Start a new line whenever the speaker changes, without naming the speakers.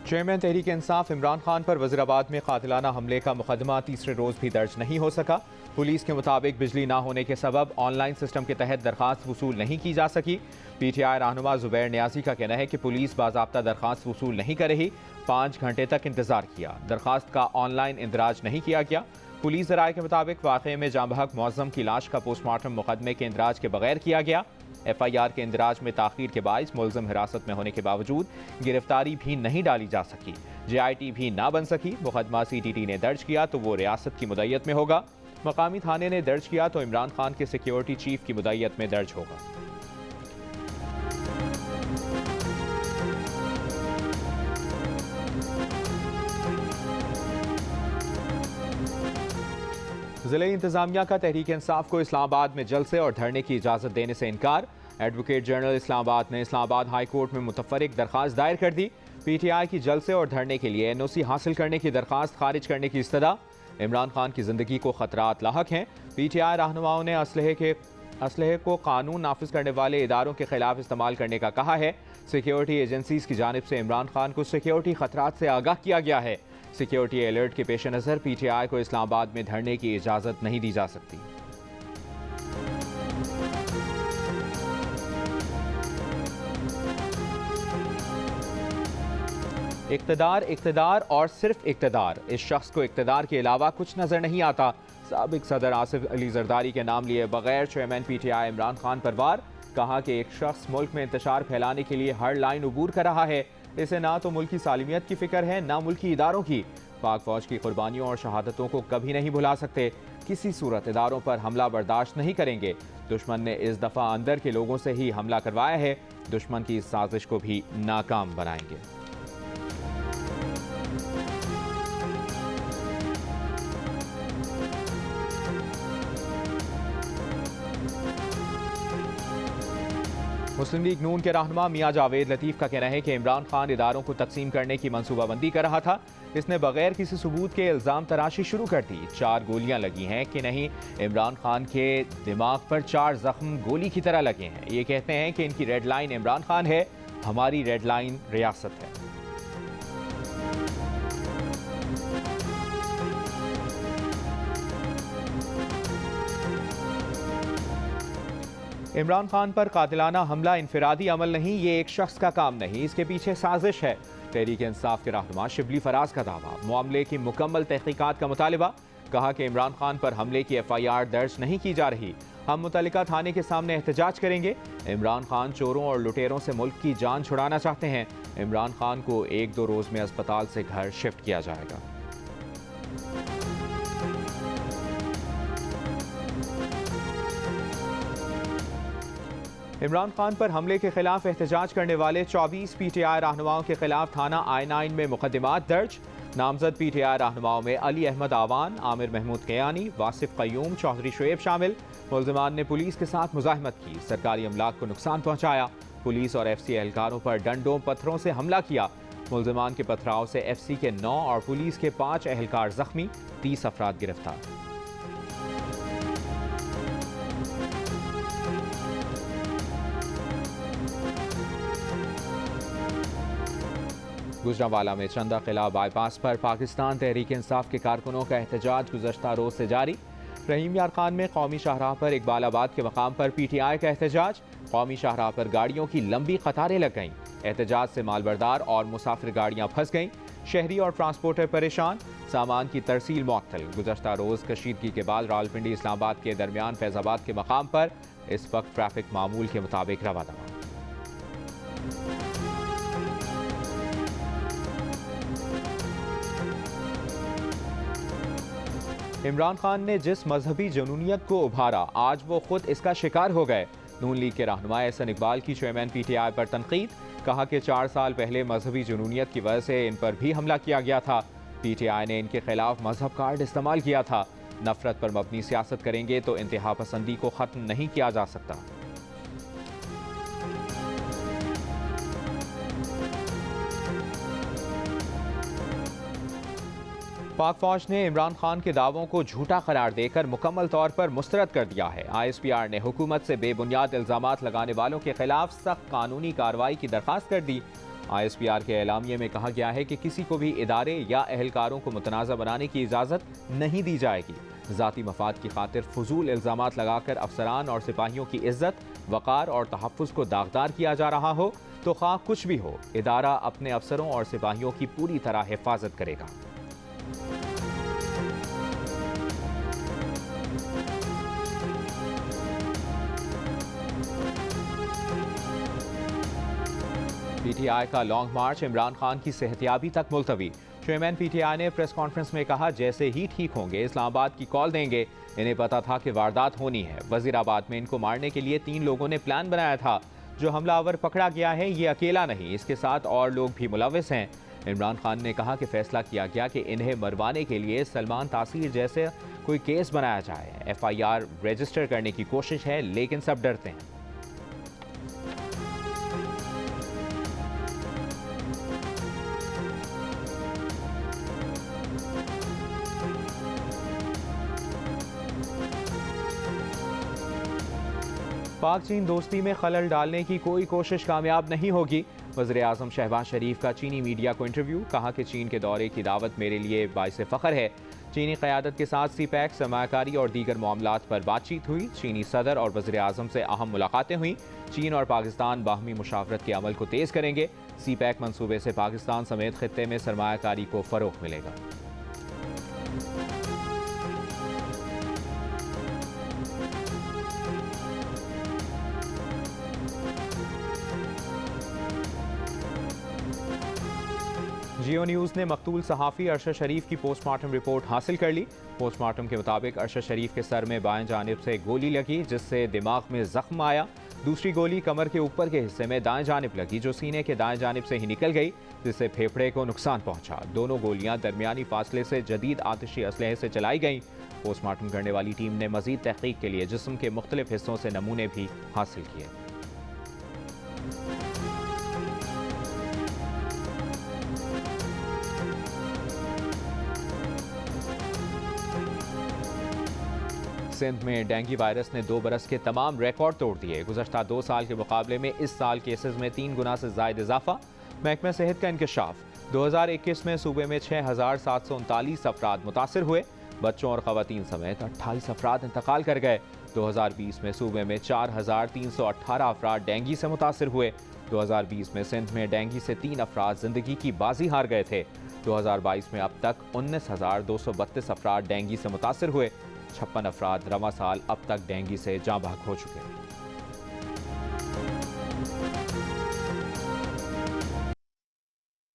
Chairman Tehreek Insaf Imran Khan पर वज़ीराबाद में कातिलाना हमले का मुकदमा तीसरे रोज़ भी दर्ज नहीं हो सका। पुलिस के मुताबिक बिजली ना होने के सबब ऑनलाइन सिस्टम के तहत दरखास्त वसूल नहीं की जा सकी। PTI रहनुमा ज़ुबैर नियाज़ी का कहना है कि पुलिस बाज़ाब्ता दरखास्त वसूल नहीं कर रही। 5 घंटे तक इंतजार किया, दरखास्त का ऑनलाइन इंदराज नहीं किया गया। पुलिस ज़राए के मुताबिक वाक़े में जाँ बहक मुअज़्ज़म की लाश का पोस्टमार्टम मुकदमे के इंदराज के बगैर किया गया। FIR के इंदराज में ताख़ीर के बाइस मुलज़िम हिरासत में होने के बावजूद गिरफ्तारी भी नहीं डाली जा सकी। JIT भी ना बन सकी। मुकदमा CTT ने दर्ज किया तो वो रियासत की मुद्दत में होगा। मकामी थाने ने दर्ज किया तो इमरान खान के सिक्योरिटी चीफ की मुद्दत में दर्ज होगा। ज़िले इंतजामिया का तहरीक इंसाफ को इस्लामाबाद में जलसे और धरने की इजाज़त देने से इनकार। एडवोकेट जनरल इस्लामाबाद ने इस्लामाबाद हाई कोर्ट में मुतफर्रिक दरखास्त दायर कर दी। PTI की जलसे और धरने के लिए NOC हासिल करने की दरखास्त खारिज करने की इस्तदा। इमरान खान की जिंदगी को खतरात लाहक हैं। PTI रहनुमाओं ने असलहे को कानून नाफिज करने वाले इदारों के खिलाफ इस्तेमाल करने का कहा है। सिक्योरिटी एजेंसीज की जानिब से इमरान खान को सिक्योरिटी खतरात से आगाह किया गया है। सिक्योरिटी अलर्ट के पेश नज़र PTI को इस्लामाबाद में धरने की इजाज़त नहीं दी जा सकती। इक़्तिदार, इक़्तिदार और सिर्फ इक़्तिदार। इस शख्स को इक़्तिदार के अलावा कुछ नजर नहीं आता। साबिक सदर आसिफ अली जरदारी के नाम लिए बगैर चेयरमैन PTI इमरान खान पर वार। कहा कि एक शख्स मुल्क में इंतशार फैलाने के लिए हर लाइन उबूर कर रहा है। इसे ना तो मुल्क की सालिमियत की फिक्र है, ना मुल्की इदारों की। पाक फौज की कुर्बानियों और शहादतों को कभी नहीं भुला सकते। किसी सूरत इदारों पर हमला बर्दाश्त नहीं करेंगे। दुश्मन ने इस दफ़ा अंदर के लोगों से ही हमला करवाया है। दुश्मन की इस साजिश को भी नाकाम बनाएंगे। मुस्लिम लीग नून के रहनुमा मियां जावेद लतीफ़ का कहना है कि इमरान खान इदारों को तकसीम करने की मनसूबाबंदी कर रहा था। इसने बगैर किसी सबूत के इल्ज़ाम तराशी शुरू कर दी। 4 गोलियां लगी हैं कि नहीं, इमरान खान के दिमाग पर 4 जख्म गोली की तरह लगे हैं। ये कहते हैं कि इनकी रेड लाइन इमरान खान है, हमारी रेड लाइन रियासत है। इमरान खान पर कातिलाना हमला इनफिरादी अमल नहीं, ये एक शख्स का काम नहीं, इसके पीछे साजिश है। तहरीक इंसाफ के रहनुमा शिबली फराज का दावा। मामले की मुकम्मल तहकीकात का मुतालिबा। कहा कि इमरान खान पर हमले की FIR दर्ज नहीं की जा रही। हम मुतल्लिका थाने के सामने एहतजाज करेंगे। इमरान खान चोरों और लुटेरों से मुल्क की जान छुड़ाना चाहते हैं। इमरान खान को 1-2 रोज में अस्पताल से घर शिफ्ट किया जाएगा। इमरान खान पर हमले के खिलाफ एहतजाज करने वाले 24 PTI रहनुमाओं के खिलाफ थाना I9 में मुकदमात दर्ज। नामजद PTI रहनुमाओं में अली अहमद आवान, आमिर महमूद कयानी, वासिफ कयूम, चौधरी शुएब शामिल। मुल्ज़िमान ने पुलिस के साथ मुज़ाहमत की, सरकारी अमलाक को नुकसान पहुँचाया। पुलिस और FC एहलकारों पर डंडों पत्थरों से हमला किया। मुल्ज़िमान के पथराव से FC के 9 और पुलिस के 5 एहलकार जख्मी, 30 अफराद गिरफ्तार। गुजरांवाला में चंदा किला बाईपास पर पाकिस्तान तहरीक इंसाफ के कारकुनों का एहतजाज गुज़श्ता रोज से जारी। रहीम यार खान में कौमी शाहराह पर इकबालाबाद के मकाम पर PTI का एहतजाज। कौमी शाहराह पर गाड़ियों की लंबी कतारें लग गईं। एहतजाज से मालबरदार और मुसाफिर गाड़ियां फंस गईं। शहरी और ट्रांसपोर्टर परेशान, सामान की तरसील मुअत्तल। गुज़श्ता रोज कशीदगी के बाद रावलपिंडी इस्लामाबाद के दरमियान फैजाबाद के मकाम पर इस वक्त ट्रैफिक मामूल के मुताबिक रवा दवा। इमरान खान ने जिस मजहबी जुनूनियत को उभारा, आज वो खुद इसका शिकार हो गए। नून लीग के रहनुमा एहसन इकबाल की चेयरमैन PTI पर तनकीद। कहा कि 4 साल पहले मजहबी जुनूनियत की वजह से इन पर भी हमला किया गया था। PTI ने इनके खिलाफ मजहब कार्ड इस्तेमाल किया था। नफरत पर मबनी सियासत करेंगे तो इंतहा पसंदी को ख़त्म नहीं किया जा सकता। पाक फौज ने इमरान खान के दावों को झूठा करार देकर मुकम्मल तौर पर मुस्तरद कर दिया है। ISPR ने हुकूमत से बेबुनियाद इल्जामात लगाने वालों के खिलाफ सख्त कानूनी कार्रवाई की दरख्वास्त कर दी। ISPR के एलामिये में कहा गया है कि किसी को भी इदारे या अहलकारों को मुतनाज़ा बनाने की इजाज़त नहीं दी जाएगी। ज़ाती मफाद की खातिर फजूल इल्ज़ामात लगाकर अफसरान और सिपाहियों की इज्जत, वक़ार और तहफ़्फ़ुज़ को दागदार किया जा रहा हो तो खा कुछ भी हो, इदारा अपने अफसरों और सिपाहियों की पूरी तरह हिफाजत करेगा। PTI का लॉन्ग मार्च इमरान खान की सेहतियाबी तक मुलतवी। चेयरमैन PTI ने प्रेस कॉन्फ्रेंस में कहा, जैसे ही ठीक होंगे इस्लामाबाद की कॉल देंगे। इन्हें पता था कि वारदात होनी है। वजीराबाद में इनको मारने के लिए 3 लोगों ने प्लान बनाया था। जो हमलावर पकड़ा गया है ये अकेला नहीं, इसके साथ और लोग भी मुलविस हैं। इमरान खान ने कहा कि फैसला किया गया कि इन्हें मरवाने के लिए सलमान तासीर जैसे कोई केस बनाया जाए। FIR रजिस्टर करने की कोशिश है लेकिन सब डरते हैं। पाक चीन दोस्ती में खलल डालने की कोई कोशिश कामयाब नहीं होगी। वज़ीर-ए-आज़म शहबाज शरीफ का चीनी मीडिया को इंटरव्यू। कहा कि चीन के दौरे की दावत मेरे लिए बाइस फ़ख्र है। चीनी क़यादत के साथ CPEC, सरमायाकारी और दीगर मामलात पर बातचीत हुई। चीनी सदर और वज़ीर-ए-आज़म से अहम मुलाकातें हुईं। चीन और पाकिस्तान बाहमी मुशावरत के अमल को तेज़ करेंगे। CPEC मंसूबे से पाकिस्तान समेत खित्ते में सरमायाकारी को फ़रोग़ मिलेगा। जियो न्यूज़ ने मकतूल सहाफ़ी अरशद शरीफ की पोस्टमार्टम रिपोर्ट हासिल कर ली। पोस्टमार्टम के मुताबिक अरशद शरीफ के सर में बाएं जानिब से गोली लगी जिससे दिमाग में जख्म आया। दूसरी गोली कमर के ऊपर के हिस्से में दाएं जानिब लगी जो सीने के दाएं जानिब से ही निकल गई जिससे फेफड़े को नुकसान पहुंचा। दोनों गोलियां दरमियानी फासले से जदीद आतिशी असलहे से चलाई गईं। पोस्टमार्टम करने वाली टीम ने मजीद तहकीक के लिए जिस्म के मुख्तलिफ हिस्सों से नमूने भी हासिल किए। सिंध में डेंगू वायरस ने 2 बरस के तमाम रिकॉर्ड तोड़ दिए। गुज़श्ता 2 साल के मुकाबले में इस साल केसेस में 3 गुना से ज़ायद इजाफा। महकमा सेहत का इंकशाफ। 2021 में सूबे में 6,739 अफराद मुतासिर हुए। बच्चों और ख़वातीन समेत 28 अफराद इंतकाल कर गए। 2020 में सूबे में 4,318 अफराद डेंगू से मुतासिर हुए। 2020 में सिंध में डेंगू से 3 अफराद जिंदगी की बाजी हार गए थे। 2022 में अब तक 19,232 अफराद डेंगू से मुतासिर हुए। 56 अफराद रवां साल अब तक डेंगू से जाँ बहक हो चुके हैं।